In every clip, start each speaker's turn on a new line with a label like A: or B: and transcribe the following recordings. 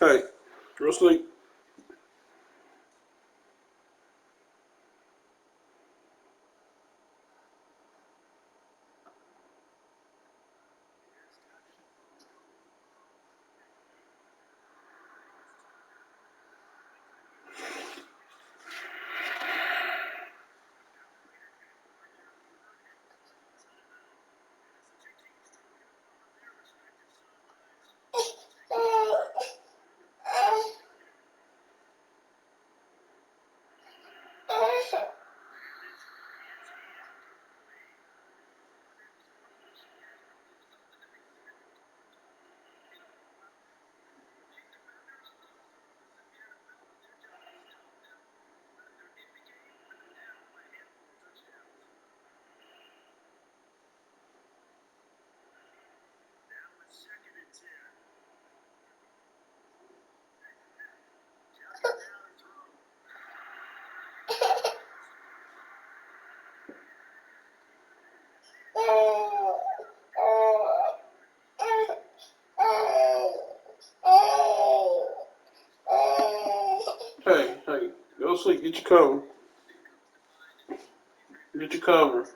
A: Hey, real sleep. Hey, go to sleep. Get your cover. Get your cover.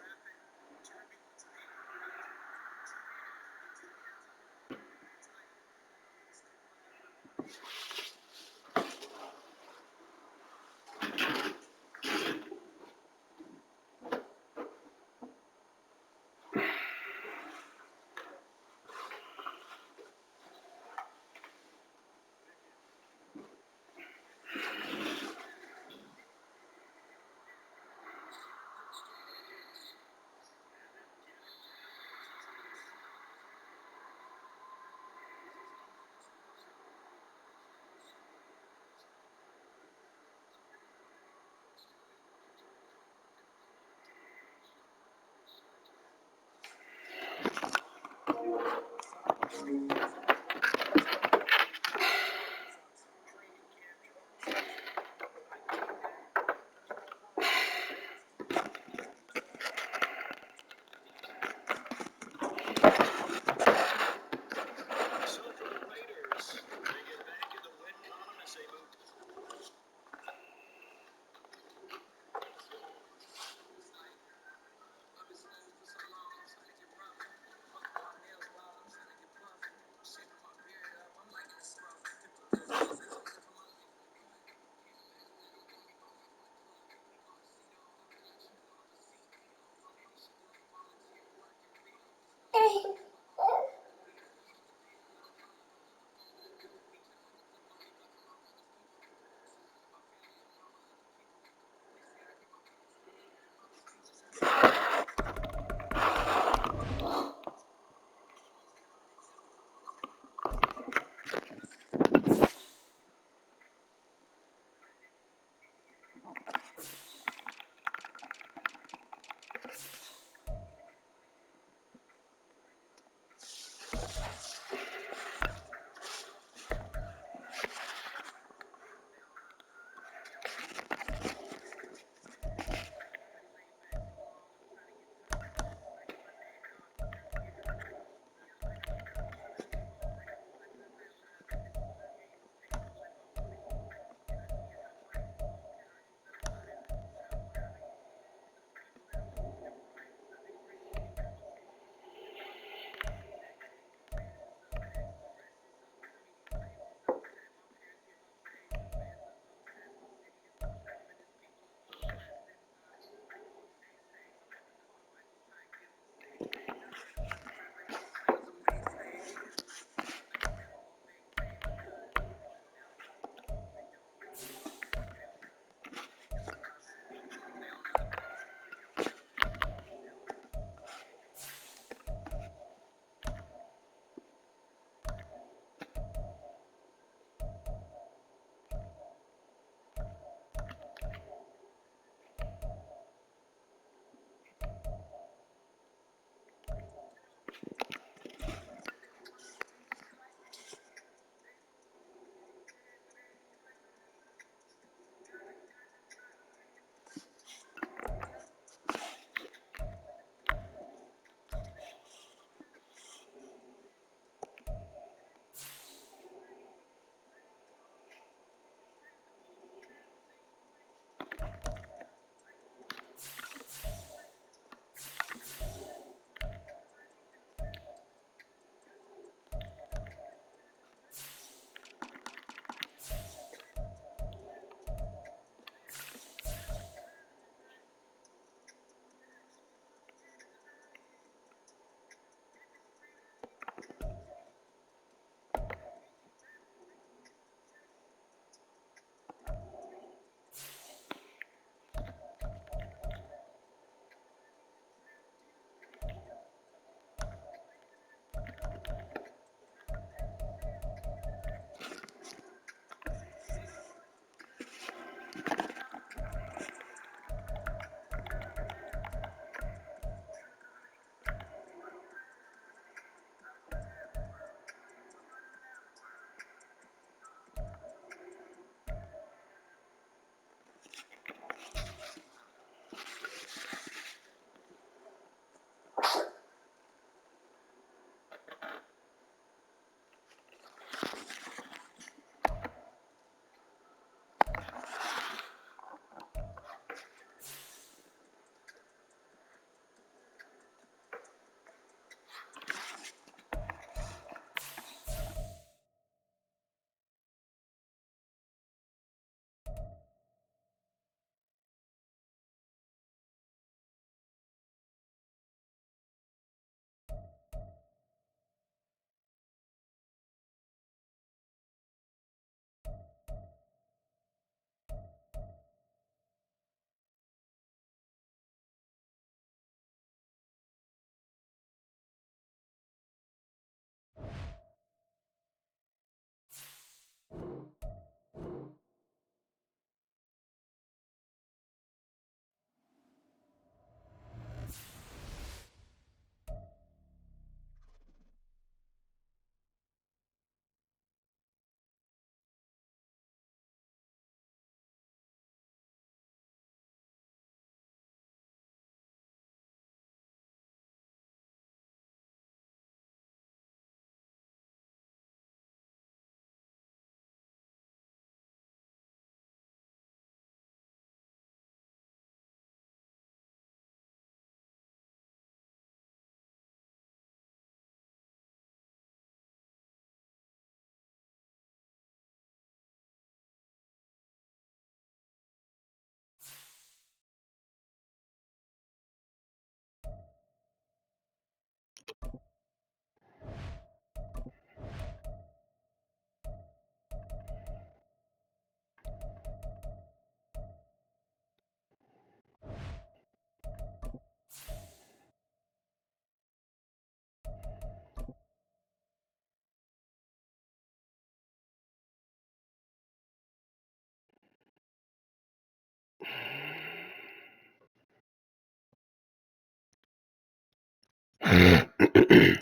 B: The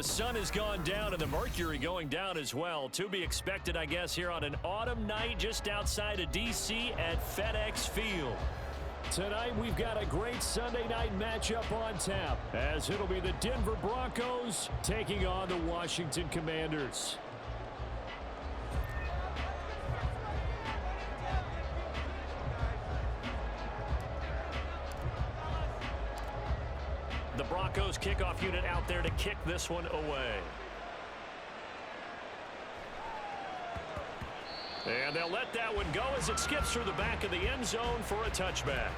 B: sun has gone down and the mercury going down as well. To be expected, I guess, here on an autumn night just outside of D.C. at FedEx Field. Tonight, we've got a great Sunday night matchup on tap, as it'll be the Denver Broncos taking on the Washington Commanders. The Broncos kickoff unit out there to kick this one away. And they'll let that one go as it skips through the back of the end zone for a touchback.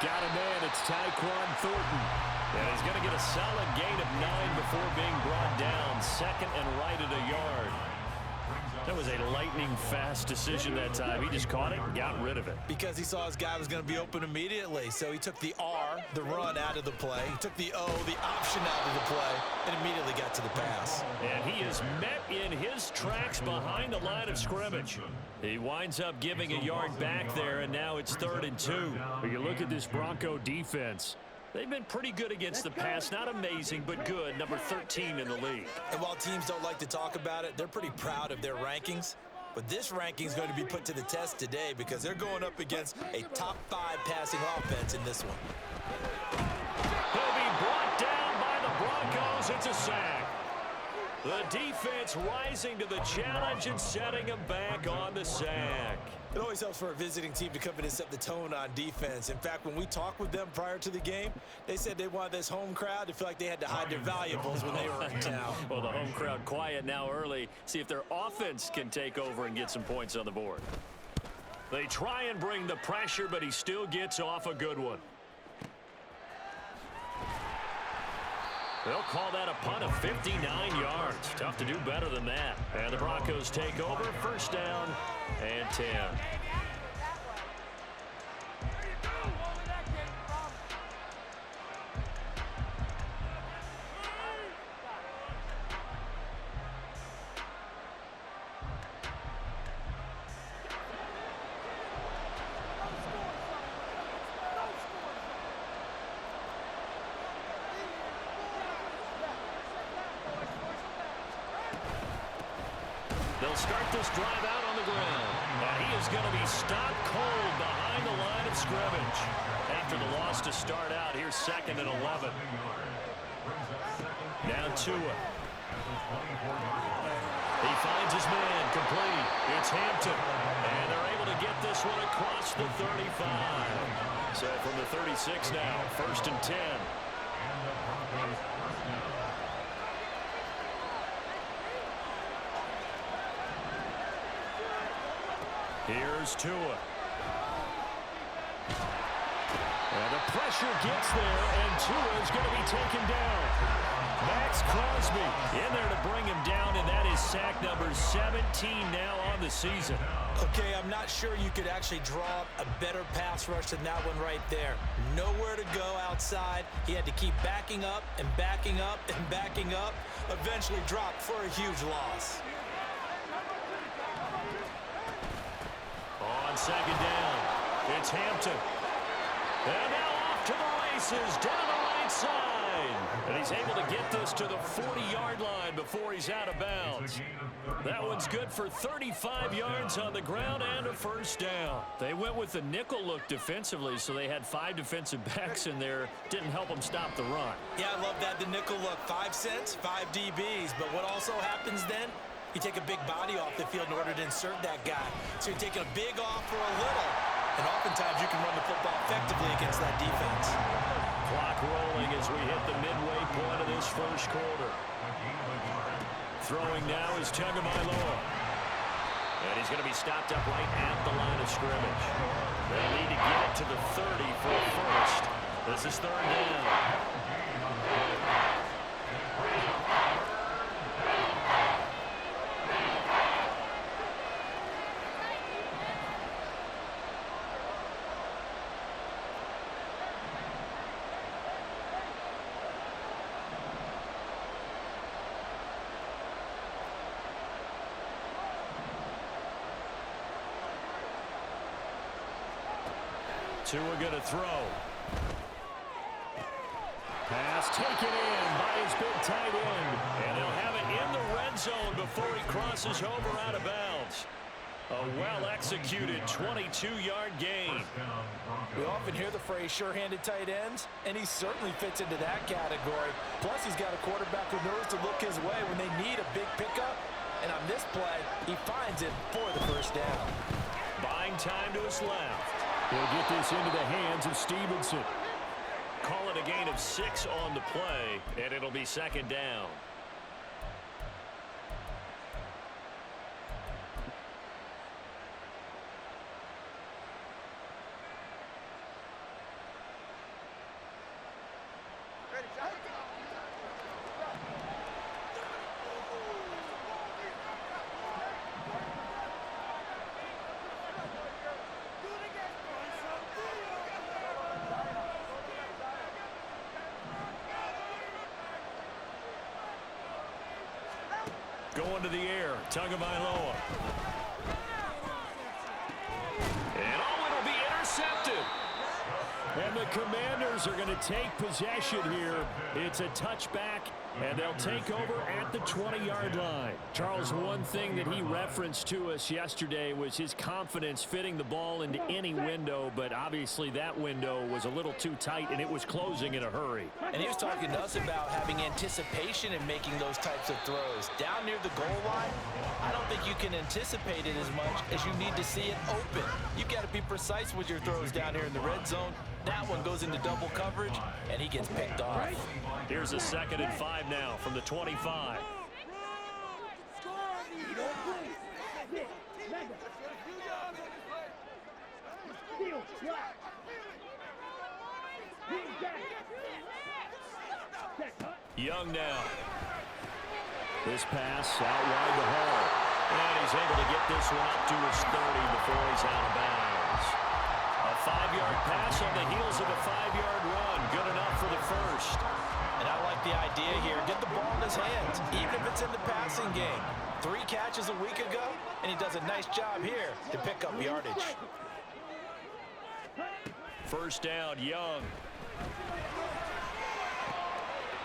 B: Got a man, it's Tyquan Thornton. And he's going to get a solid gain of 9 before being brought down. Second and right at a yard. That was a lightning-fast decision that time. He just caught it and got rid of it.
C: Because he saw his guy was going to be open immediately. So he took the R, the run, out of the play. He took the O, the option out of the play, and immediately got to the pass.
B: And he is met in his tracks behind the line of scrimmage. He winds up giving a yard back there, and now it's 3rd and 2. When you look at this Bronco defense, they've been pretty good against the pass. Not amazing, but good. Number 13 in the league.
C: And while teams don't like to talk about it, they're pretty proud of their rankings. But this ranking is going to be put to the test today because they're going up against a top 5 passing offense in this one.
B: He'll be brought down by the Broncos. It's a sack. The defense rising to the challenge and setting him back on the sack.
C: It always helps for a visiting team to come in and set the tone on defense. In fact, when we talked with them prior to the game, they said they wanted this home crowd to feel like they had to hide their valuables when they were in town.
B: Well, the home crowd quiet now early. See if their offense can take over and get some points on the board. They try and bring the pressure, but he still gets off a good one. They'll call that a punt of 59 yards. Tough to do better than that. And the Broncos take over, 1st down and 10. They'll start this drive out on the ground. And he is going to be stopped cold behind the line of scrimmage. After the loss to start out, here's 2nd and 11. Now Tua. He finds his man, complete. It's Hampton. And they're able to get this one across the 35. So from the 36 now, 1st and 10. Here's Tua. And the pressure gets there, and Tua is going to be taken down. Max Crosby in there to bring him down, and that is sack number 17 now on the season.
C: Okay, I'm not sure you could actually draw up a better pass rush than that one right there. Nowhere to go outside. He had to keep backing up and backing up and backing up. Eventually dropped for a huge loss.
B: On 2nd down, it's Hampton. And now off to the races, down the right side. And he's able to get this to the 40-yard line before he's out of bounds. That one's good for 35 yards on the ground and a 1st down. They went with the nickel look defensively, so they had 5 defensive backs in there. Didn't help them stop the run.
C: Yeah, I love that, the nickel look. 5 cents, 5 DBs. But what also happens then? You take a big body off the field in order to insert that guy. So you're taking a big off for a little. And oftentimes you can run the football effectively against that defense.
B: Clock rolling as we hit the midway point of this 1st quarter. Throwing now is Tagovailoa. And he's going to be stopped up right at the line of scrimmage. They need to get it to the 30 for a 1st. This is 3rd down. Tua going to throw. Pass taken in by his big tight end. And he'll have it in the red zone before he crosses over out of bounds. A well-executed 22-yard gain.
C: We often hear the phrase sure-handed tight ends, and he certainly fits into that category. Plus, he's got a quarterback who knows to look his way when they need a big pickup. And on this play, he finds it for the first down.
B: Buying time to his left. He'll get this into the hands of Stevenson. Call it a gain of 6 on the play, and it'll be second down. Going to the air, Tagovailoa. And it'll be intercepted. And the Commanders are going to take possession here. It's a touchback, and they'll take over at the 20-yard line. Charles, one thing that he referenced to us yesterday was his confidence fitting the ball into any window, but obviously that window was a little too tight, and it was closing in a hurry.
C: And he was talking to us about having anticipation in making those types of throws. Down near the goal line, I don't think you can anticipate it as much as you need to see it open. You've got to be precise with your throws down here in the red zone. That one goes into double coverage, and he gets picked off.
B: Here's a 2nd and 5 now from the 25. Young now. This pass out wide to Hall. And he's able to get this one up to his 30 before he's out of bounds. A 5-yard pass on the heels of a 5-yard run. Good enough for the first.
C: And I like the idea here. Get the ball in his hands, even if it's in the passing game. 3 catches a week ago, and he does a nice job here to pick up yardage.
B: First down, Young.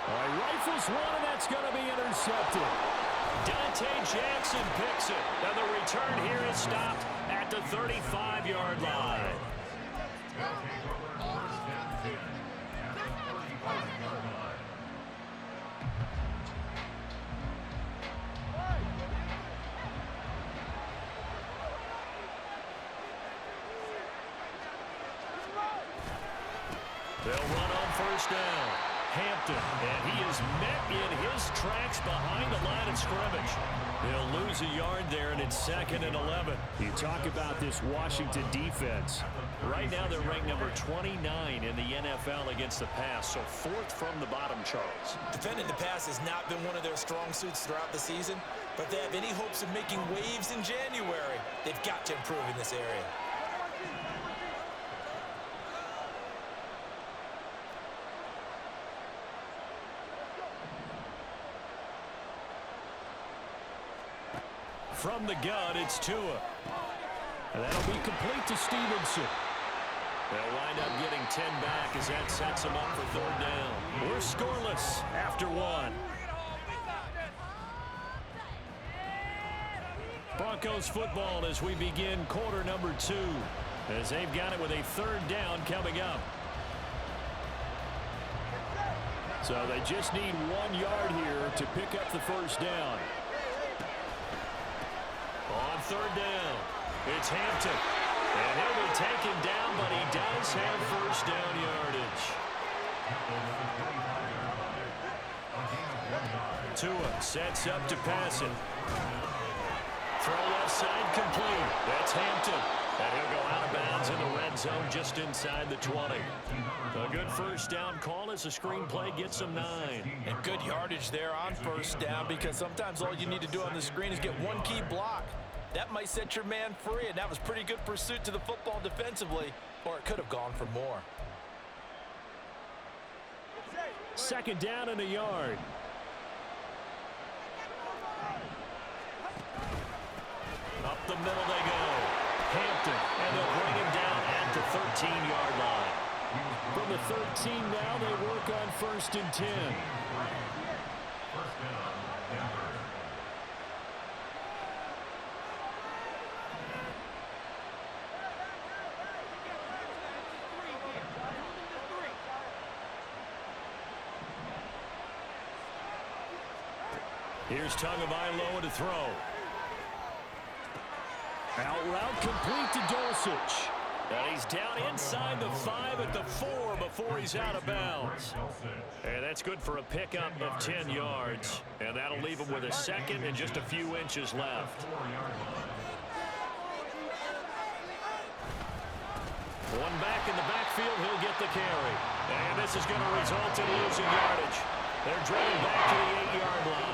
B: All right, rifles one, and that's going to be intercepted. Dante Jackson picks it. And the return here is stopped at the 35-yard line. They'll run on first down. Hampton, and he is met in his tracks behind the line of scrimmage. They'll lose a yard there, and it's 2nd and 11. You talk about this Washington defense. Right now they're ranked number 29 in the NFL against the pass, so 4th from the bottom, Charles.
C: Defending the pass has not been one of their strong suits throughout the season, but if they have any hopes of making waves in January, they've got to improve in this area.
B: From the gun, it's Tua. And that'll be complete to Stevenson. They'll wind up getting 10 back as that sets them up for 3rd down. We're scoreless after 1. Broncos football as we begin quarter number 2. As they've got it with a 3rd down coming up. So they just need 1 yard here to pick up the first down. On 3rd down, it's Hampton. And he'll be taken down, but he does have first down yardage. Tua sets up to pass it. Throw left side complete. That's Hampton. And he'll go out of bounds in the red zone just inside the 20. A good first down call as the screenplay gets him 9.
C: And good yardage there on first down, because sometimes all you need to do on the screen is get 1 key block. That might set your man free, and that was pretty good pursuit to the football defensively, or it could have gone for more.
B: 2nd down and a yard. Up the middle they go. Hampton, and they'll bring him down at the 13-yard line. From the 13 now, they work on 1st and 10. Here's Tagovailoa to throw. Out route complete to Dulcich. And he's down inside the 5 at the 4 before he's out of bounds. And that's good for a pickup of 10 yards. And that'll leave him with a second and just a few inches left. One back in the backfield, he'll get the carry. And this is going to result in losing yardage. They're driven back to the 8-yard line.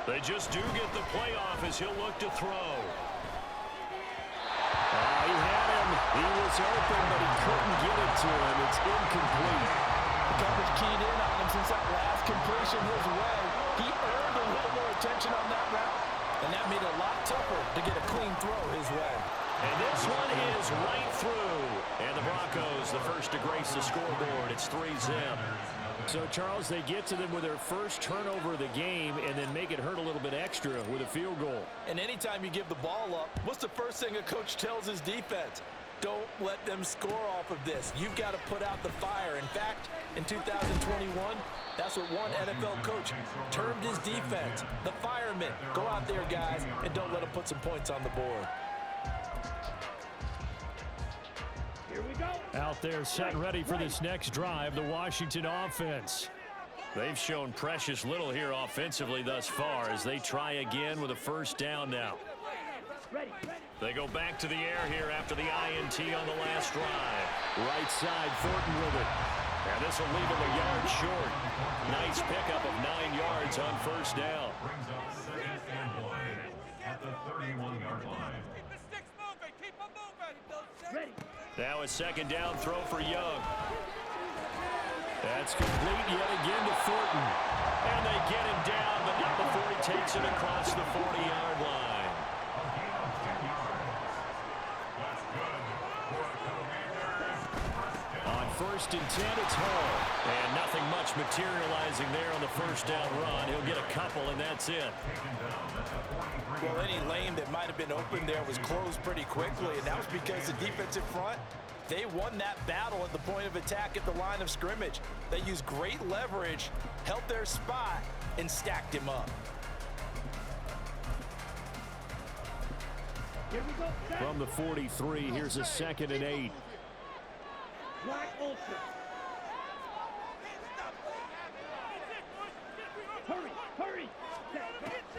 B: They just do get the playoff as he'll look to throw. He had him. He was open, but he couldn't get it to him. It's incomplete.
C: The coverage keyed in on him since that last completion his way. He earned a little more attention on that route, and that made it a lot tougher to get a clean throw his way.
B: And this one is right through. And the Broncos, the first to grace the scoreboard. It's 3-zip. So, Charles, they get to them with their first turnover of the game and then make it hurt a little bit extra with a field goal.
C: And anytime you give the ball up, what's the first thing a coach tells his defense? Don't let them score off of this. You've got to put out the fire. In fact, in 2021, that's what one NFL coach termed his defense. The firemen. Go out there, guys, and don't let them put some points on the board.
B: Out there set and ready for this next drive, the Washington offense. They've shown precious little here offensively thus far as they try again with a first down now. They go back to the air here after the INT on the last drive. Right side, Thornton with it. And this will leave him a yard short. Nice pickup of 9 yards on first down.
D: Brings up second and 1 at the 31-yard line.
B: Now a second down throw for Young. That's complete yet again to Thornton. And they get him down, but not before he takes it across the 40-yard line. On 1st and 10, it's Hall. And nothing much materializing there on the first down run. He'll get a couple, and that's it.
C: Well, any lane that might have been open there was closed pretty quickly, and that was because the defensive front, they won that battle at the point of attack at the line of scrimmage. They used great leverage, held their spot, and stacked him up.
B: From the 43, here's a 2nd and 8.
E: Hurry!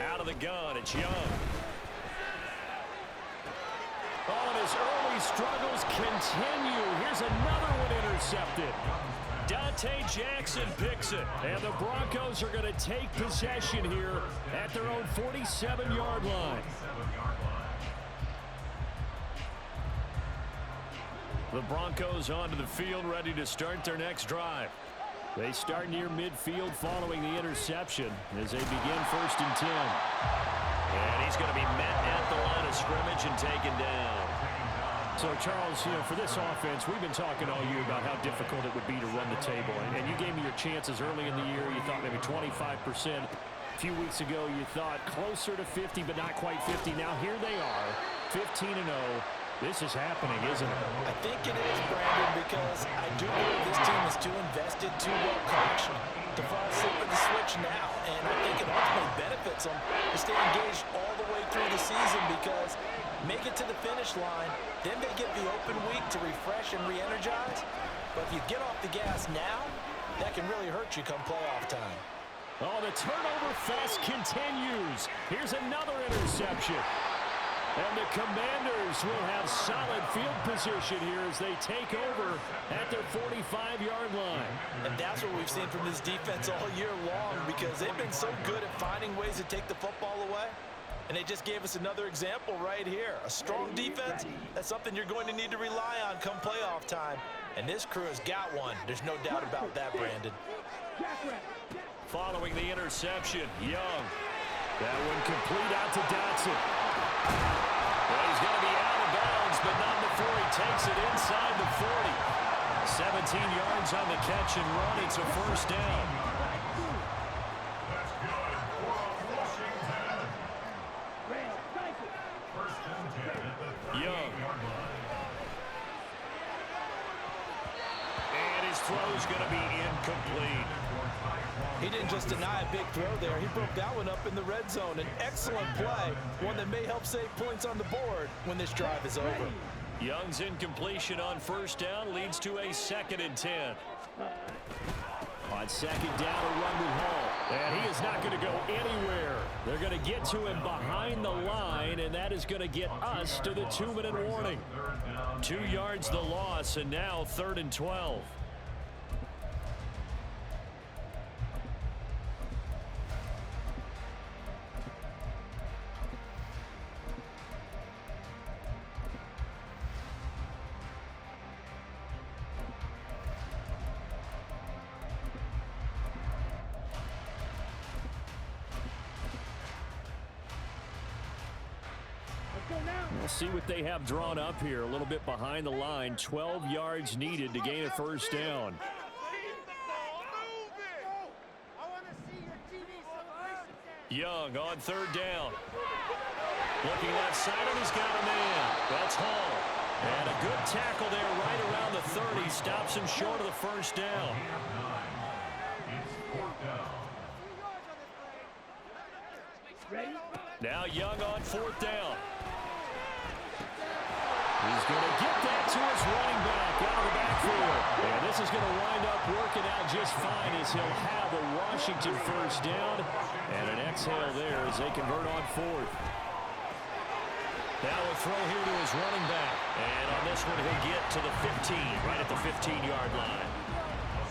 B: Out of the gun, it's Young. Oh, and his early struggles continue. Here's another one intercepted. Dante Jackson picks it. And the Broncos are going to take possession here at their own 47-yard line. The Broncos onto the field, ready to start their next drive. They start near midfield following the interception as they begin 1st and 10. And he's going to be met at the line of scrimmage and taken down. So, Charles, for this offense, we've been talking all year about how difficult it would be to run the table. And you gave me your chances early in the year. You thought maybe 25%. A few weeks ago, you thought closer to 50, but not quite 50. Now, here they are, 15-0. This is happening, isn't it?
C: I think it is, Brandon, because I do believe this team is too invested, too well coached to fall asleep at the switch now. And I think it ultimately benefits them to stay engaged all the way through the season because make it to the finish line, then they get the open week to refresh and re-energize. But if you get off the gas now, that can really hurt you come playoff time.
B: Oh, the turnover fest continues. Here's another interception. And the Commanders will have solid field position here as they take over at their 45-yard line.
C: And that's what we've seen from this defense all year long, because they've been so good at finding ways to take the football away. And they just gave us another example right here. A strong defense, that's something you're going to need to rely on come playoff time. And this crew has got one. There's no doubt about that, Brandon.
B: Following the interception, Young. That one complete out to Dotson. Well, he's going to be out of bounds, but not before he takes it inside the 40. 17 yards on the catch and run. It's a first down.
D: That's good. Washington. First and 10 at the 38-yard line.
B: And his throw's going to be incomplete.
C: He didn't just deny a big throw there. He broke that one up in the red zone. An excellent play, one that may help save points on the board when this drive is over.
B: Young's incompletion on first down leads to a 2nd and 10. On second down, a run with Hall. And he is not going to go anywhere. They're going to get to him behind the line, and that is going to get us to the 2-minute warning. 2 yards the loss, and now 3rd and 12. We'll see what they have drawn up here. A little bit behind the line. 12 yards needed to gain a first down. Young on 3rd down. Looking left side, and he's got a man. That's Hall. And a good tackle there right around the 30. Stops him short of the first down. Now Young on 4th down. He's going to get that to his running back out of the backfield. And this is going to wind up working out just fine as he'll have a Washington first down. And an exhale there as they convert on 4th. Now a throw here to his running back. And on this one, he'll get to the 15, right at the 15-yard line.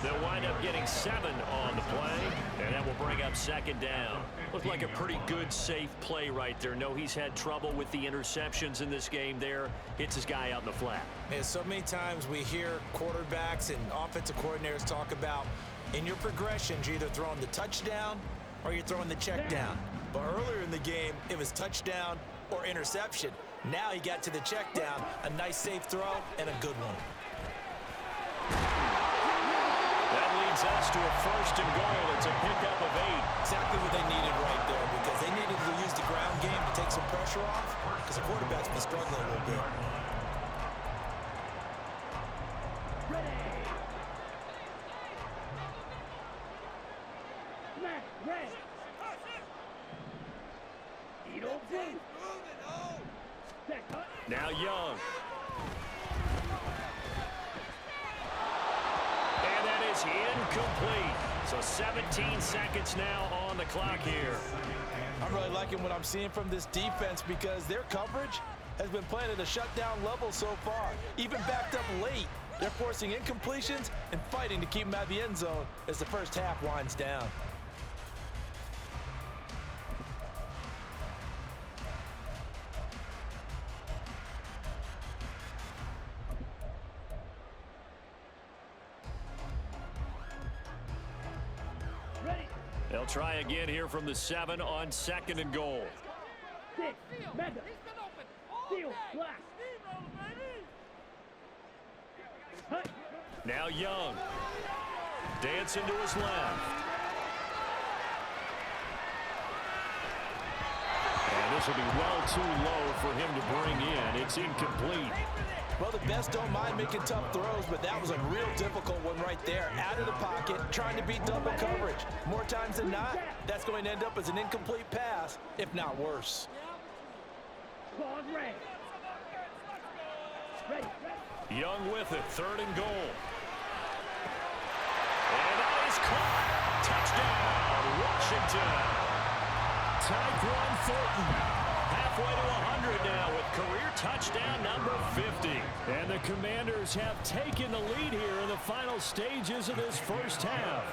B: They'll wind up getting 7 on the play, and that will bring up 2nd down. Looked like a pretty good, safe play right there. No, he's had trouble with the interceptions in this game there. Hits his guy out in the flat.
C: And so many times we hear quarterbacks and offensive coordinators talk about in your progressions, you're either throwing the touchdown or you're throwing the check down. But earlier in the game, it was touchdown or interception. Now he got to the check down, a nice safe throw, and a good one.
B: That leads us to a 1st and goal. It's a pickup of 8.
C: Exactly what they needed right there, because they needed to use the ground game to take some pressure off, because the quarterback's been struggling a little bit.
B: Now Young. And that is incomplete. So 17 seconds now on the clock here.
C: I'm really liking what I'm seeing from this defense, because their coverage has been playing at a shutdown level so far. Even backed up late, they're forcing incompletions and fighting to keep them out of the end zone as the first half winds down.
B: They'll try again here from the 7 on 2nd and goal.
E: 6, Mega. Steel, black.
B: Now Young. Dancing to his left. And this will be well too low for him to bring in. It's incomplete.
C: Well, the best don't mind making tough throws, but that was a real difficult one right there. Out of the pocket, trying to beat double coverage. More times than not, that's going to end up as an incomplete pass, if not worse.
B: Young with it, 3rd and goal. And that is caught. Touchdown, Washington. Tyquan Thornton halfway to 100 now with touchdown number 50. And the Commanders have taken the lead here in the final stages of this first half.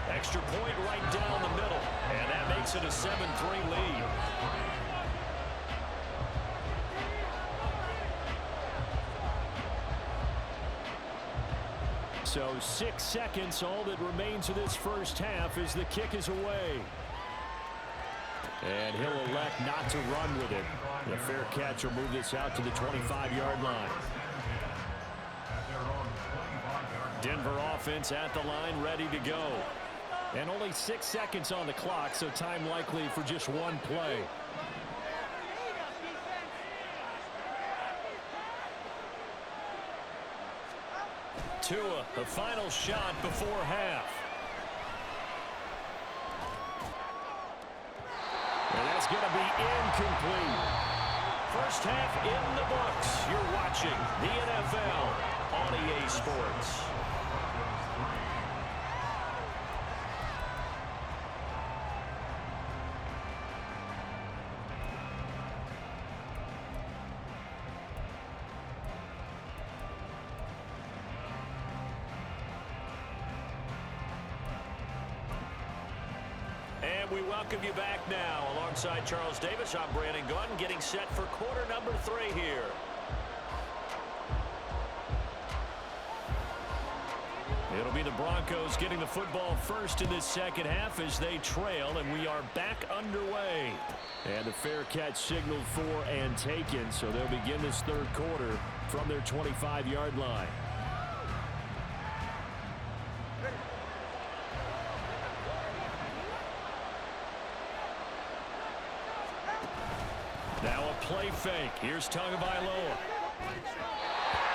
B: Extra point right down the middle, and that makes it a 7-3 lead. So 6 seconds, all that remains of this first half as the kick is away. And he'll elect not to run with it. The fair catch will move this out to the 25-yard line. Denver offense at the line, ready to go. And only 6 seconds on the clock, so time likely for just one play. Tua, the final shot before half. And that's going to be incomplete. First half in the books. You're watching the NFL on EA Sports. We welcome you back now. Alongside Charles Davis, I'm Brandon Gunn, getting set for quarter number 3 here. It'll be the Broncos getting the football first in this second half as they trail, and we are back underway. And the fair catch signaled for and taken, so they'll begin this third quarter from their 25-yard line. Now a play fake. Here's Tagovailoa.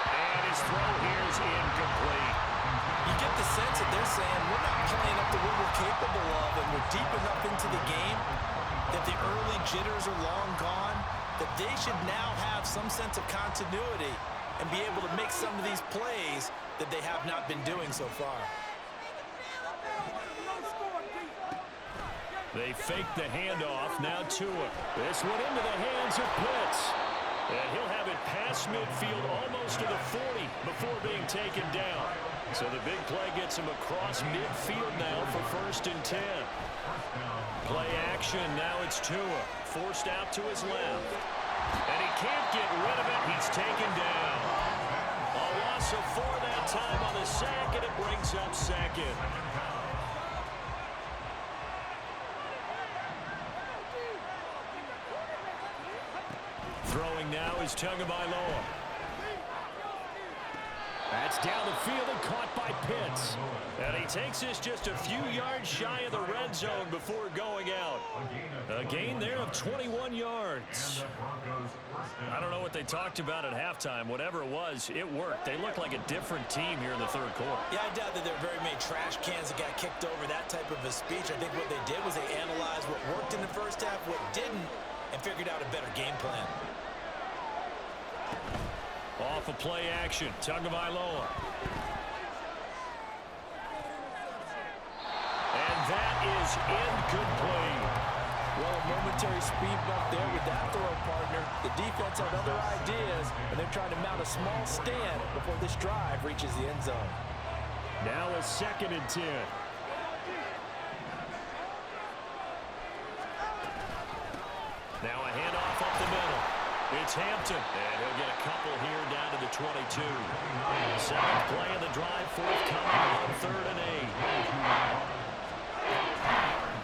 B: And his throw here is incomplete.
C: You get the sense that they're saying we're not playing up to what we're capable of, and we're deep enough into the game that the early jitters are long gone, that they should now have some sense of continuity and be able to make some of these plays that they have not been doing so far.
B: They fake the handoff. Now Tua. This one into the hands of Pitts. And he'll have it past midfield almost to the 40 before being taken down. So the big play gets him across midfield now for 1st and 10. Play action. Now it's Tua. Forced out to his left. And he can't get rid of it. He's taken down. A loss of 4 that time on the sack, and it brings up 2nd. Throwing now is Tagovailoa. That's down the field and caught by Pitts. And he takes this just a few yards shy of the red zone before going out. A gain there of 21 yards. I don't know what they talked about at halftime. Whatever it was, it worked. They look like a different team here in the third quarter.
C: Yeah, I doubt that there are very many trash cans that got kicked over, that type of a speech. I think what they did was they analyzed what worked in the first half, what didn't, and figured out a better game plan.
B: Off of play action, Tagovailoa. And that is incomplete.
C: Well, a momentary speed bump there with that throw, partner. The defense had other ideas, and they're trying to mount a small stand before this drive reaches the end zone.
B: Now a 2nd and 10. Now a handoff up the middle. It's Hampton, and he'll get a couple here down to the 22. 7th play of the drive, forthcoming on 3rd and 8.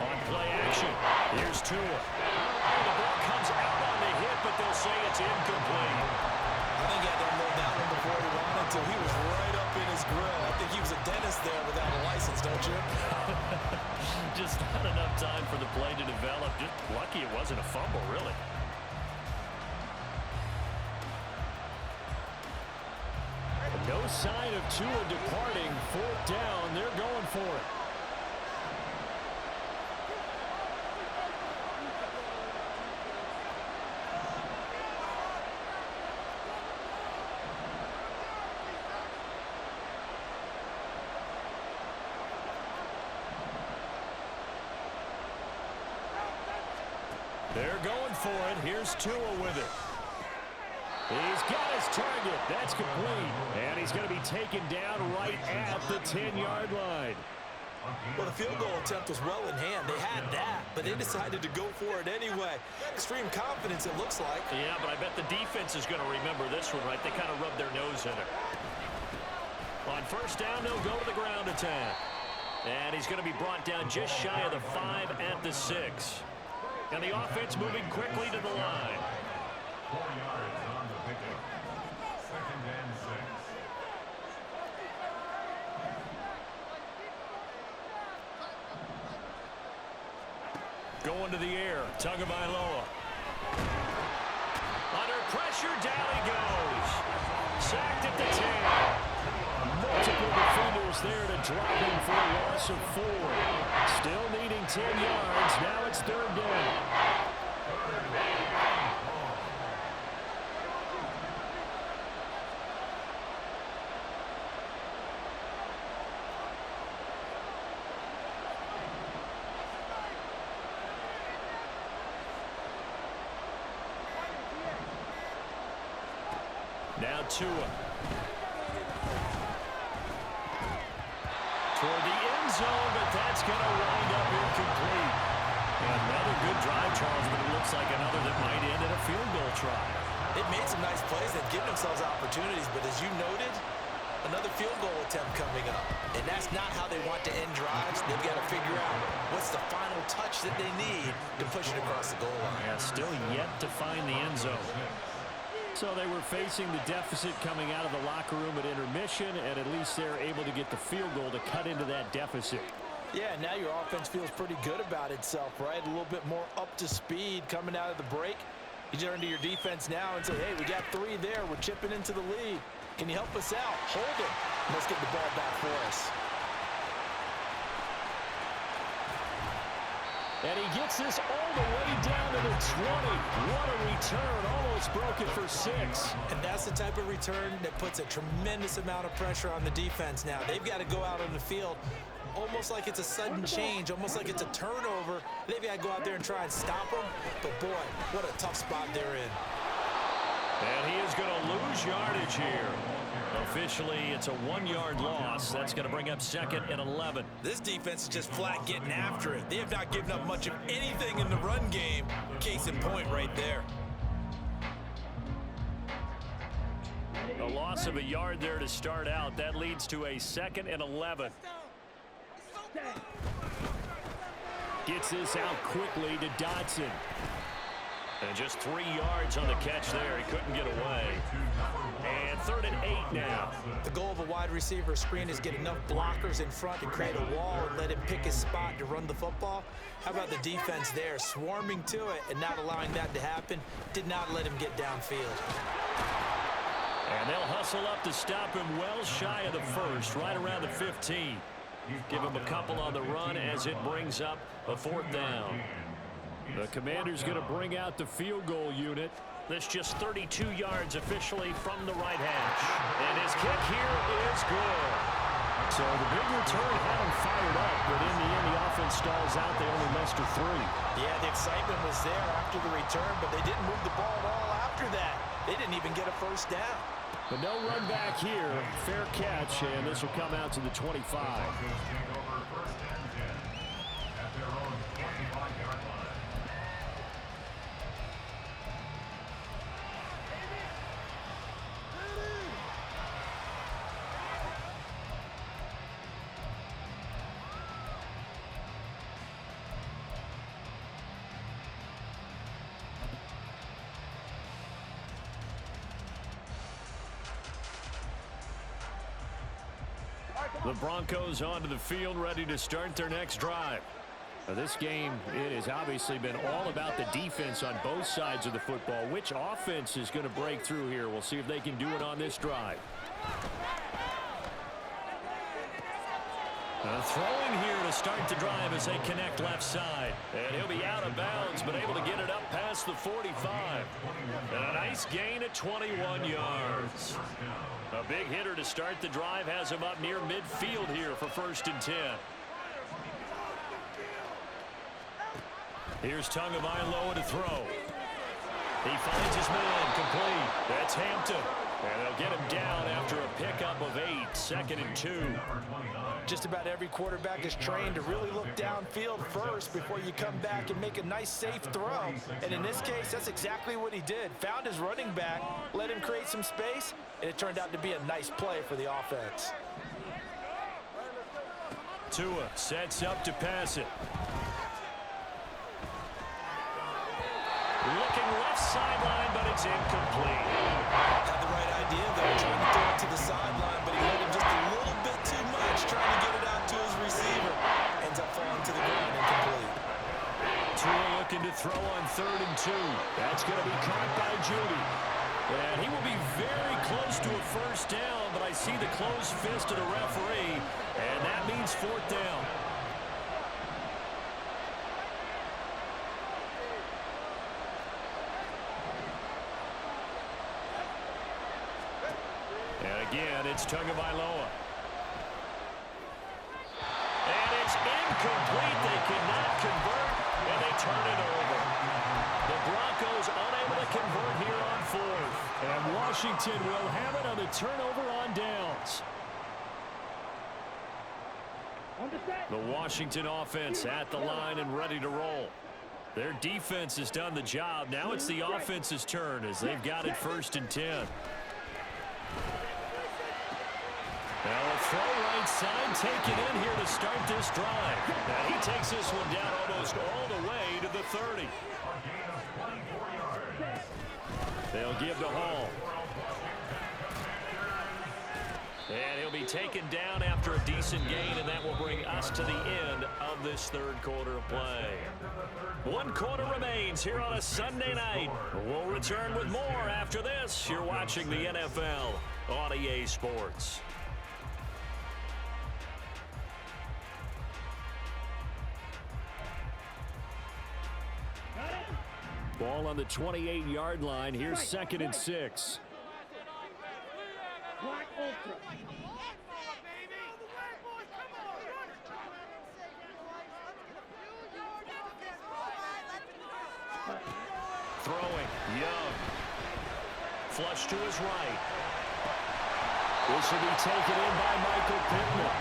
B: On play action, here's Tua. The ball comes out on the hit, but they'll say it's incomplete.
C: I think he had to unload that one before he wanted to. He was right up in his grill. I think he was a dentist there without a license, don't you?
B: Just not enough time for the play to develop. Just lucky it wasn't a fumble, really. No sign of Tua departing. 4th down. They're going for it. They're going for it. Here's Tua with it. He's got his target. That's complete. And he's going to be taken down right at the 10-yard line.
C: Well, the field goal attempt was well in hand. They had that, but they decided to go for it anyway. Extreme confidence, it looks like.
B: Yeah, but I bet the defense is going to remember this one, right? They kind of rubbed their nose in it. On first down, they'll go to the ground attack. And he's going to be brought down just shy of the 5 at the 6. And the offense moving quickly to the line.
D: 4 yards on the pickup. 2nd and 6.
B: Going to the air, Tagovailoa. Under pressure, down he goes. Sacked at the 10. Multiple defenders there to drop him for a loss of 4. Still needing 10 yards. Now it's 3rd down. Now Tua. Toward the end zone, but that's going to wind up incomplete. Another good drive, Charles, but it looks like another that might end in a field goal try.
C: They've made some nice plays. They've given themselves opportunities, but as you noted, another field goal attempt coming up. And that's not how they want to end drives. They've got to figure out what's the final touch that they need to push it across the goal line.
B: Yeah, still yet to find the end zone. So they were facing the deficit coming out of the locker room at intermission, and at least they're able to get the field goal to cut into that deficit.
C: Yeah, now your offense feels pretty good about itself, right? A little bit more up to speed coming out of the break. You turn to your defense now and say, hey, we got 3 there. We're chipping into the lead. Can you help us out? Hold it. Let's get the ball back for us.
B: And he gets this all the way down to the 20. What a return. Almost broke it for 6.
C: And that's the type of return that puts a tremendous amount of pressure on the defense now. They've got to go out on the field almost like it's a sudden change, almost like it's a turnover. They've got to go out there and try and stop them. But, boy, what a tough spot they're in.
B: And he is going to lose yardage here. Officially, it's a 1-yard loss. That's going to bring up 2nd and 11.
C: This defense is just flat getting after it. They have not given up much of anything in the run game. Case in point right there.
B: A loss of a yard there to start out. That leads to a 2nd and 11. Gets this out quickly to Dotson. And just 3 yards on the catch there. He couldn't get away. And 3rd and 8 now.
C: The goal of a wide receiver screen is get enough blockers in front to create a wall and let him pick his spot to run the football. How about the defense there, swarming to it and not allowing that to happen? Did not let him get downfield.
B: And they'll hustle up to stop him well shy of the 1st, right around the 15. Give him a couple on the run as it brings up a 4th down. The Commander's going to bring out the field goal unit. This just 32 yards officially from the right hash. And his kick here is good. So the big return had him fired up, but in the end the offense stalls out. They only muster 3.
C: Yeah, the excitement was there after the return, but they didn't move the ball at all after that. They didn't even get a 1st down.
B: But no run back here. Fair catch, and this will come out to the 25. The Broncos onto the field, ready to start their next drive. Now this game, it has obviously been all about the defense on both sides of the football. Which offense is going to break through here? We'll see if they can do it on this drive. Throwing here to start the drive as they connect left side. And he'll be out of bounds, but able to get it up past the 45. And a nice gain at 21 yards. A big hitter to start the drive has him up near midfield here for 1st and 10. Here's Tagovailoa to throw. He finds his man complete. That's Hampton. And they'll get him down after a pickup of 8, 2nd and 2.
C: Just about every quarterback is trained to really look downfield first before you come back and make a nice, safe throw. And in this case, that's exactly what he did. Found his running back, let him create some space, and it turned out to be a nice play for the offense.
B: Tua sets up to pass it. Looking left sideline, but it's incomplete.
C: Had the right idea there, trying to throw it to the sideline, but he let him just a little bit too much, trying to get it out to his receiver. Ends up falling to the ground incomplete.
B: Tua looking to throw on 3rd and 2. That's going to be caught by Judy. And he will be very close to a first down, but I see the closed fist of the referee, and that means 4th down. And again, it's Tagovailoa. And it's incomplete. They cannot convert, and they turn it over. The Broncos unable to convert here on 4th. And Washington will have it on the turnover on downs. The Washington offense at the line and ready to roll. Their defense has done the job. Now it's the offense's turn as they've got it 1st and 10. Now a throw right side taken in here to start this drive. Now he takes this one down almost all the way to the 30. They'll give to Hall. And he'll be taken down after a decent gain, and that will bring us to the end of this 3rd quarter of play. 1 quarter remains here on a Sunday night. We'll return with more after this. You're watching the NFL on EA Sports. Ball on the 28-yard line. Here's 2nd and 6.
E: Black Ultra.
B: Throwing, Young. Flush to his right. This will be taken in by Michael Pittman.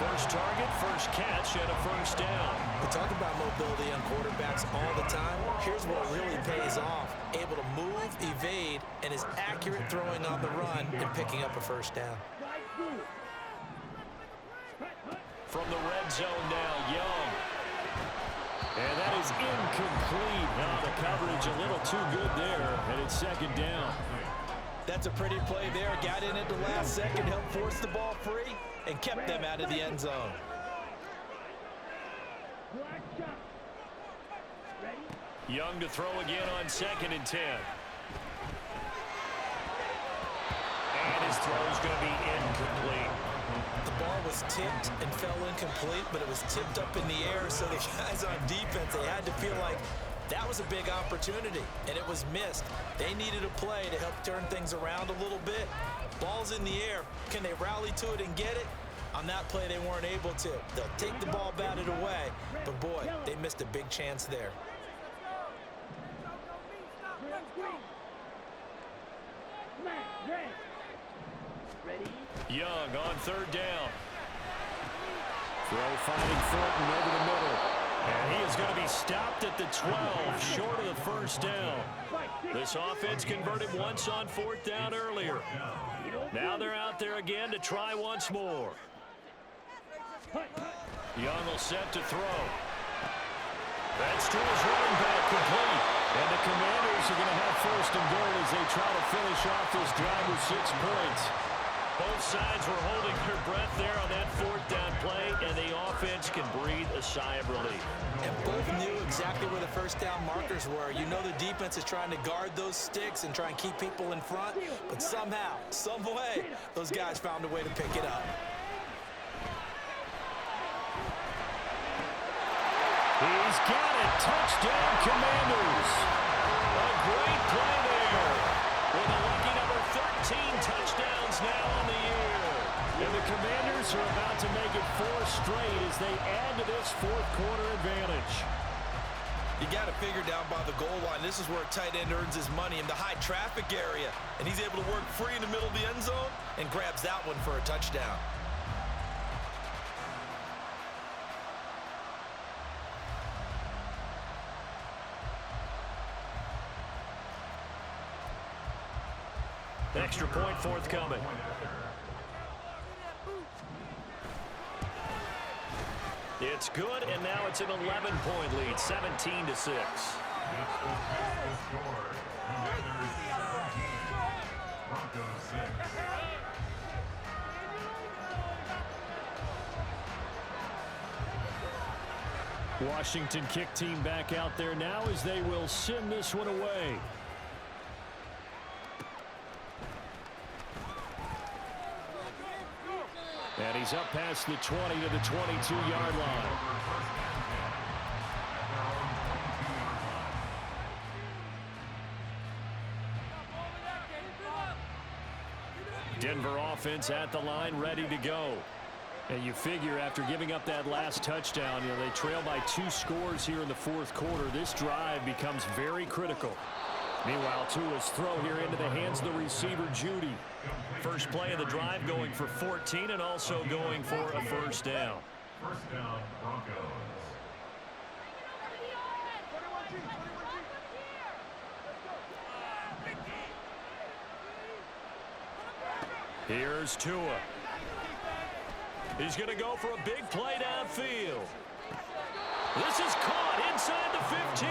B: First target, first catch, and a first down.
C: We talk about mobility on quarterbacks all the time. Here's what really pays off. Able to move, evade, and is accurate throwing on the run and picking up a first down.
B: From the red zone now, Young. And that is incomplete. Now the coverage a little too good there, and it's 2nd down.
C: That's a pretty play there. Got in at the last second, helped force the ball free, and kept them out of the end zone.
B: Young to throw again on 2nd and 10. And his throw is going to be incomplete.
C: The ball was tipped and fell incomplete, but it was tipped up in the air, so the guys on defense, they had to feel like that was a big opportunity, and it was missed. They needed a play to help turn things around a little bit. Ball's in the air. Can they rally to it and get it? On that play, they weren't able to. They'll take the ball, bat it away, but boy, they missed a big chance there.
B: Young on 3rd down. Throw finding Thornton over the middle. And he is going to be stopped at the 12, short of the first down. This offense converted once on 4th down earlier. Now they're out there again to try once more. Young will set to throw. That's to his running back, complete. And the Commanders are going to have 1st and goal as they try to finish off this drive with 6 points. Both sides were holding their breath there on that 4th down play, and the offense can breathe a sigh of relief.
C: And both knew exactly where the first down markers were. You know the defense is trying to guard those sticks and try and keep people in front, but somehow, some way, those guys found a way to pick it up.
B: He's got it. Touchdown, Commanders. A great play there. With a lucky number 13 touchdowns now on the year. And the Commanders are about to make it 4 straight as they add to this 4th quarter advantage.
C: You got to figure down by the goal line. This is where a tight end earns his money in the high traffic area. And he's able to work free in the middle of the end zone and grabs that one for a touchdown.
B: Extra point forthcoming. It's good, and now it's an 11-point lead, 17-6.
D: It's the score. Commanders 17, Broncos 6.
B: Washington kick team back out there now as they will send this one away. And he's up past the 20 to the 22-yard line. Denver offense at the line, ready to go. And you figure after giving up that last touchdown, they trail by 2 scores here in the fourth quarter. This drive becomes very critical. Meanwhile, Tua's throw here into the hands of the receiver, Judy. First play of the drive going for 14 and also going for a first down.
D: First down, Broncos.
B: Here's Tua. He's going to go for a big play downfield. This is caught inside the 15.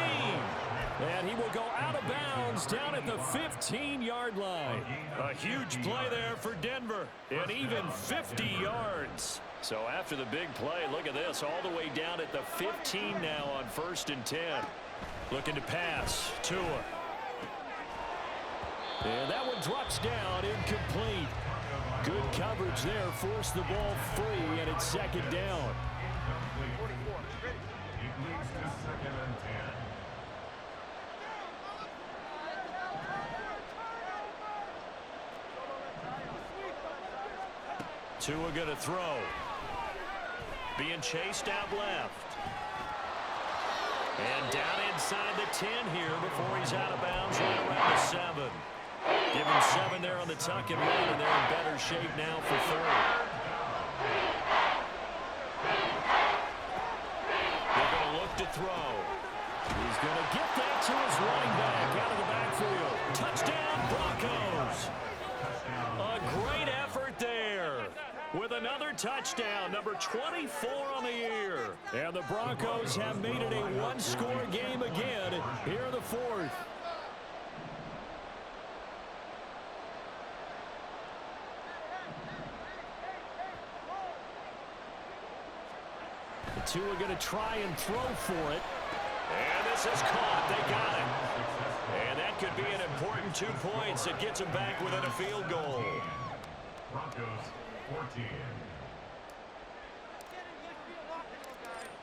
B: And he will go out of bounds down at the 15-yard line. A huge play there for Denver. And even 50 yards. So after the big play, look at this. All the way down at the 15 now on 1st and 10. Looking to pass. Tua. And that one drops down, incomplete. Good coverage there. Forced the ball free, and it's 2nd down.
D: It leads to 2nd and 10.
B: Tua going to throw. Being chased out left. And down inside the 10 here before he's out of bounds right around the 7. Give him 7 there on the tuck and run, and they're in better shape now for 3rd. They're going to look to throw. He's going to get that to his running back out of the backfield. Touchdown, Broncos. A great effort there with another touchdown, number 24 on the year. And the Broncos have made it a one-score game again here in the 4th. The two are going to try and throw for it. And this is caught. They got it. And that could be an important 2 points. It gets them back within a field goal.
D: Broncos 14.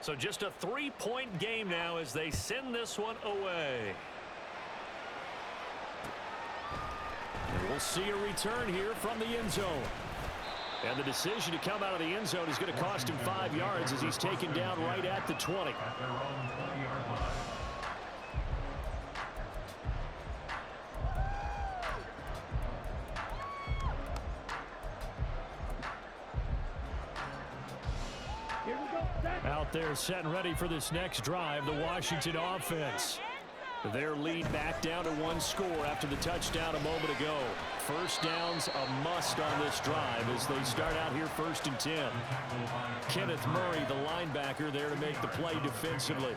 B: So just a 3-point game now as they send this one away. And we'll see a return here from the end zone. And the decision to come out of the end zone is going to cost him 5 yards as he's taken down right at the 20.
D: At their own 20-yard line.
B: Out there set and ready for this next drive, the Washington offense. Their lead back down to 1 score after the touchdown a moment ago. First down's a must on this drive as they start out here 1st and 10. Kenneth Murray, the linebacker, there to make the play defensively.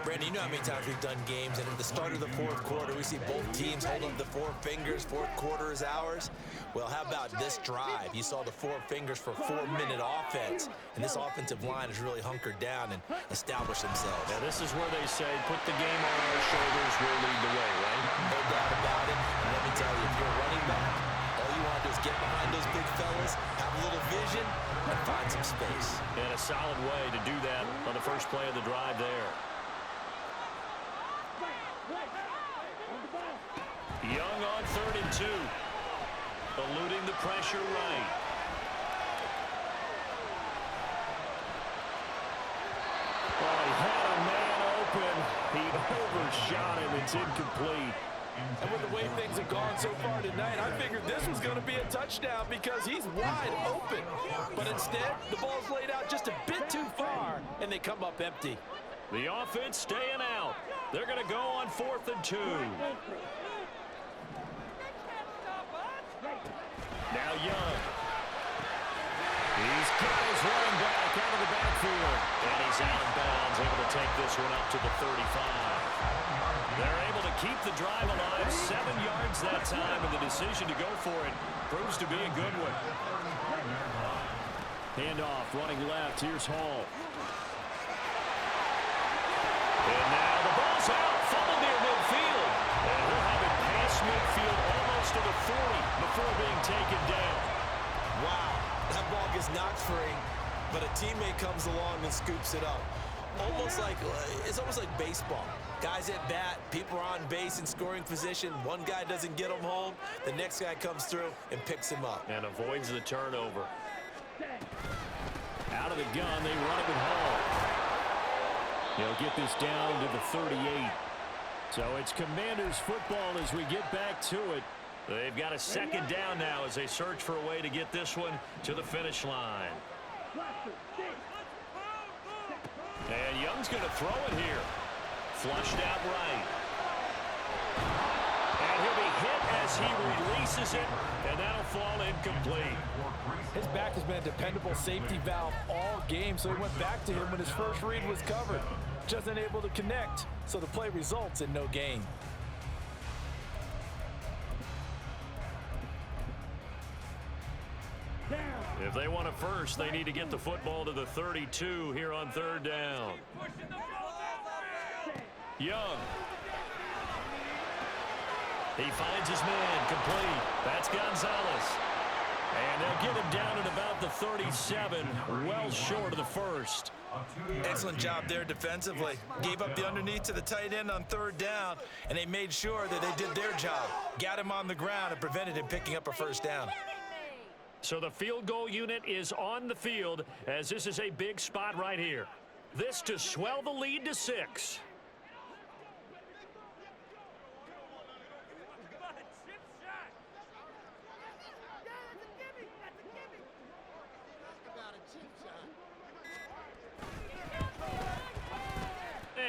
C: Brandon, you know how many times we've done games, and at the start of the 4th quarter, we see both teams hold up the 4 fingers, 4th quarter is ours. Well, how about this drive? You saw the 4 fingers for 4-minute offense, and this offensive line has really hunkered down and established themselves.
B: Now, this is where they say, put the game on our shoulders, we'll lead the way, right?
C: No doubt about it. And let me tell you, if you're a running back, all you want to do is get behind those big fellas, have a little vision, and find some space.
B: And a solid way to do that on the first play of the drive there. Young on 3rd and 2. Eluding the pressure right. Oh, he had a man open. He It's incomplete.
C: And with the way things have gone so far tonight, I figured this was going to be a touchdown because he's wide open. But instead, the ball's laid out just a bit too far, and they come up empty.
B: The offense staying out. They're going to go on 4th and 2. Now Young. He's got his running back out of the backfield. And he's out of bounds, able to take this one up to the 35. They're able to keep the drive alive, 7 yards that time, and the decision to go for it proves to be a good one. Handoff, running left. Here's Hall. And now the ball's out, fumbled near midfield. And he'll have it past midfield almost to the 40 before being taken down.
C: Wow, that ball gets knocked free, but a teammate comes along and scoops it up. It's almost like baseball. Guys at bat, people are on base in scoring position. One guy doesn't get him home. The next guy comes through and picks him up.
B: And avoids the turnover. Out of the gun, they run it with Hall. He'll get this down to the 38. So it's Commanders football as we get back to it. They've got a 2nd down now as they search for a way to get this one to the finish line. And Young's going to throw it here. Flushed out right. And he'll be hit as he releases it, and that'll fall incomplete.
C: His back has been a dependable safety valve all game, so he went back to him when his first read was covered. Just unable to connect, so the play results in no gain.
B: If they want a first, they need to get the football to the 32 here on 3rd down. Young. He finds his man, complete. That's Gonzalez. And they'll get him down at about the 37, well short of the first.
C: Excellent job there defensively. Gave up the underneath to the tight end on 3rd down, and they made sure that they did their job. Got him on the ground and prevented him picking up a first down.
B: So the field goal unit is on the field as this is a big spot right here. This to swell the lead to 6.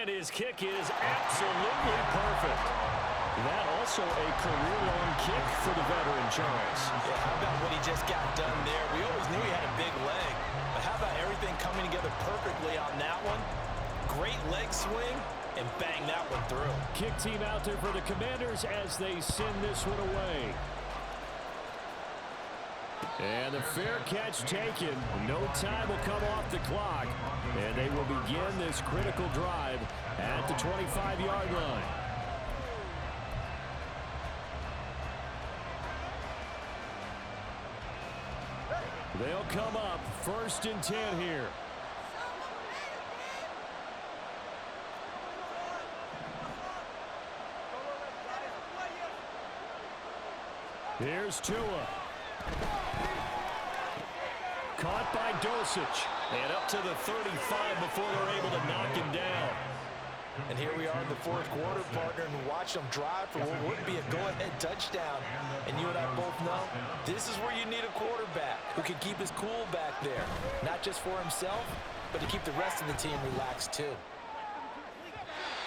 B: And his kick is absolutely perfect. That also a career-long kick for the veteran, Charles.
C: Yeah, how about what he just got done there? We always knew he had a big leg, but how about everything coming together perfectly on that one? Great leg swing, and bang that one through.
B: Kick team out there for the Commanders as they send this one away. And the fair catch taken. No time will come off the clock, and they will begin this critical drive at the 25-yard line. They'll come up 1st and 10 here. Here's Tua. Caught by Dosich. And up to the 35 before they're able to knock him down.
C: And here we are in the 4th quarter, partner, and watch them drive for what would be a go-ahead touchdown. And you and I both know this is where you need a quarterback who can keep his cool back there. Not just for himself, but to keep the rest of the team relaxed too.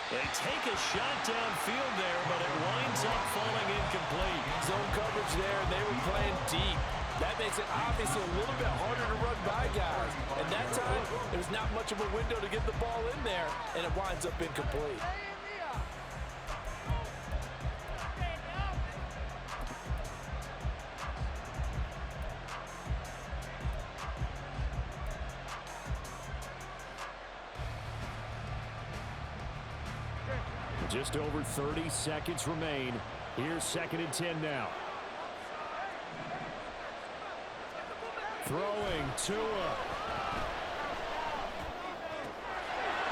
B: They take a shot downfield there, but it winds up falling incomplete.
C: Zone coverage there, and they were playing deep. That makes it obviously a little bit harder to run by guys. And that time, there was not much of a window to get the ball in there, and it winds up incomplete.
B: Just over 30 seconds remain. Here's 2nd and 10 now. Throwing Tua.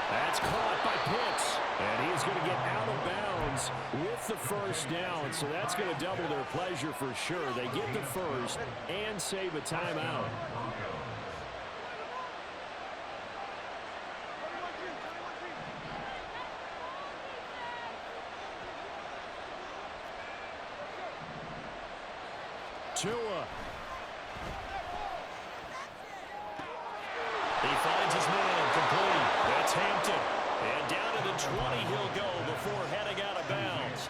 B: That's caught by Pitts. And he's going to get out of bounds with the first down. So that's going to double their pleasure for sure. They get the first and save a timeout. Tua. He finds his man complete. That's Hampton. And down to the 20 he'll go before heading out of bounds.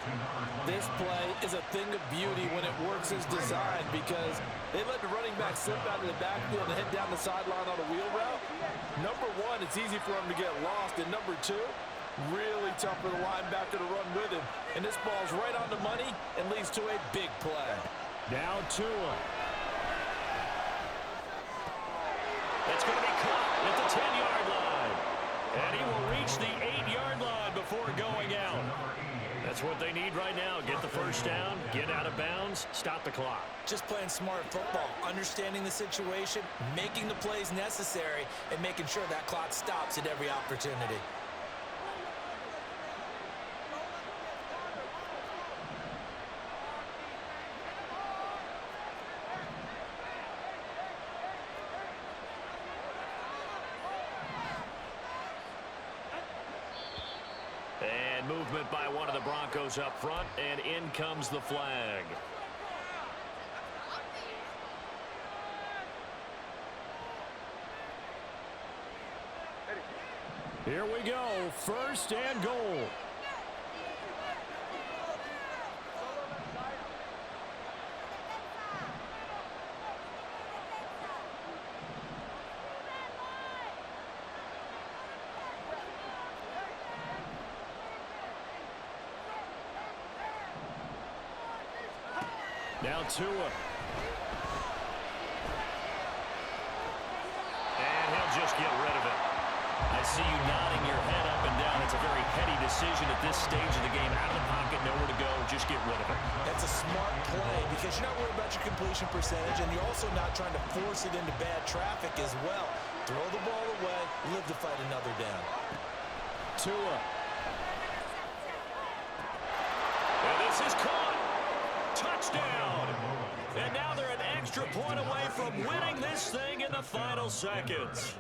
C: This play is a thing of beauty when it works as designed because they let the running back slip out of the backfield and head down the sideline on a wheel route. Number one, it's easy for him to get lost. And number two, really tough for the linebacker to run with him. And this ball's right on the money and leads to a big play.
B: Now Tua. It's going to be caught at the 10-yard line. And he will reach the 8-yard line before going out. That's what they need right now. Get the first down, get out of bounds, stop the clock.
C: Just playing smart football, understanding the situation, making the plays necessary, and making sure that clock stops at every opportunity.
B: And movement by one of the Broncos up front, and in comes the flag. Here we go, first and goal. Now Tua. And he'll just get rid of it. I see you nodding your head up and down. It's a very heady decision at this stage of the game. Out of the pocket, nowhere to go. Just get rid of it.
C: That's a smart play because you're not worried about your completion percentage, and you're also not trying to force it into bad traffic as well. Throw the ball away, live to fight another down.
B: Tua. And this is caught. Touchdown. And now they're an extra point away from winning this thing in the final seconds.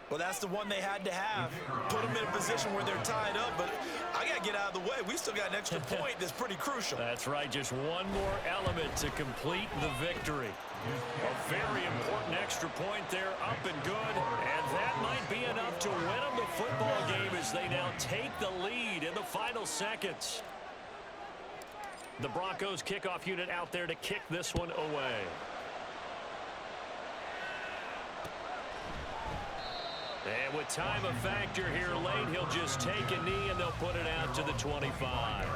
C: Well, that's the one they had to have. Put them in a position where they're tied up, but I got to get out of the way. We still got an extra point that's pretty crucial.
B: That's right. Just one more element to complete the victory. A very important extra point there, up and good. And that might be enough to win them the football game as they now take the lead in the final seconds. The Broncos kickoff unit out there to kick this one away. And with time a factor here late, he'll just take a knee and they'll put it out to the 25.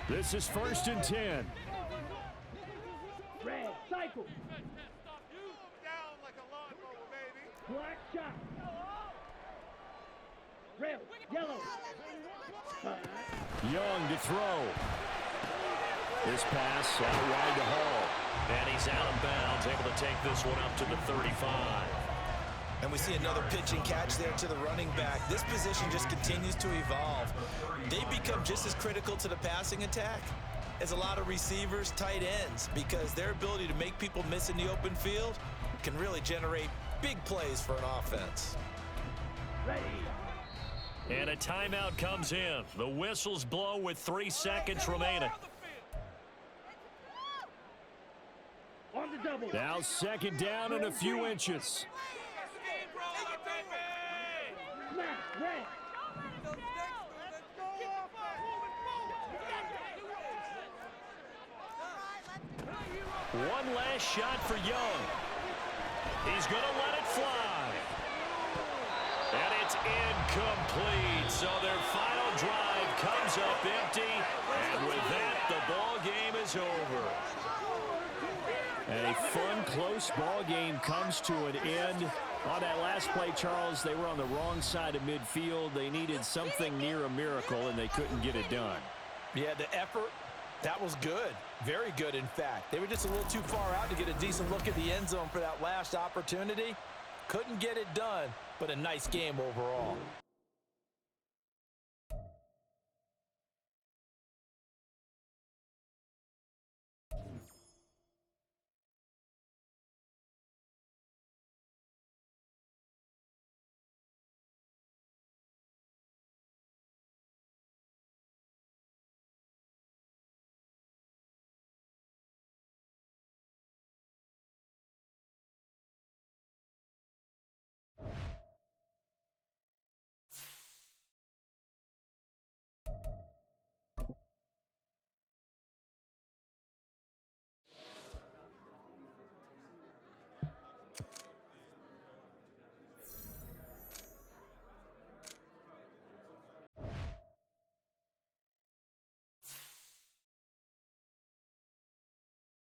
B: This is 1st and 10.
E: Red, cycle. Black shot. Red, yellow.
B: Young to throw. This pass out wide to Hall. And he's out of bounds, able to take this one up to the 35.
C: And we see another pitch and catch there to the running back. This position just continues to evolve. They become just as critical to the passing attack as a lot of receivers, tight ends, because their ability to make people miss in the open field can really generate big plays for an offense.
E: Ready.
B: And a timeout comes in. The whistles blow with 3 seconds remaining.
E: On the double.
B: Now 2nd down and a few inches.
E: Smash, red.
B: One last shot for Young. He's going to let it fly. And it's incomplete. So their final drive comes up empty. And with that, the ball game is over. A fun, close ball game comes to an end. On that last play, Charles, they were on the wrong side of midfield. They needed something near a miracle, and they couldn't get it done.
C: Yeah, the effort, that was good. Very good, in fact. They were just a little too far out to get a decent look at the end zone for that last opportunity. Couldn't get it done, but a nice game overall.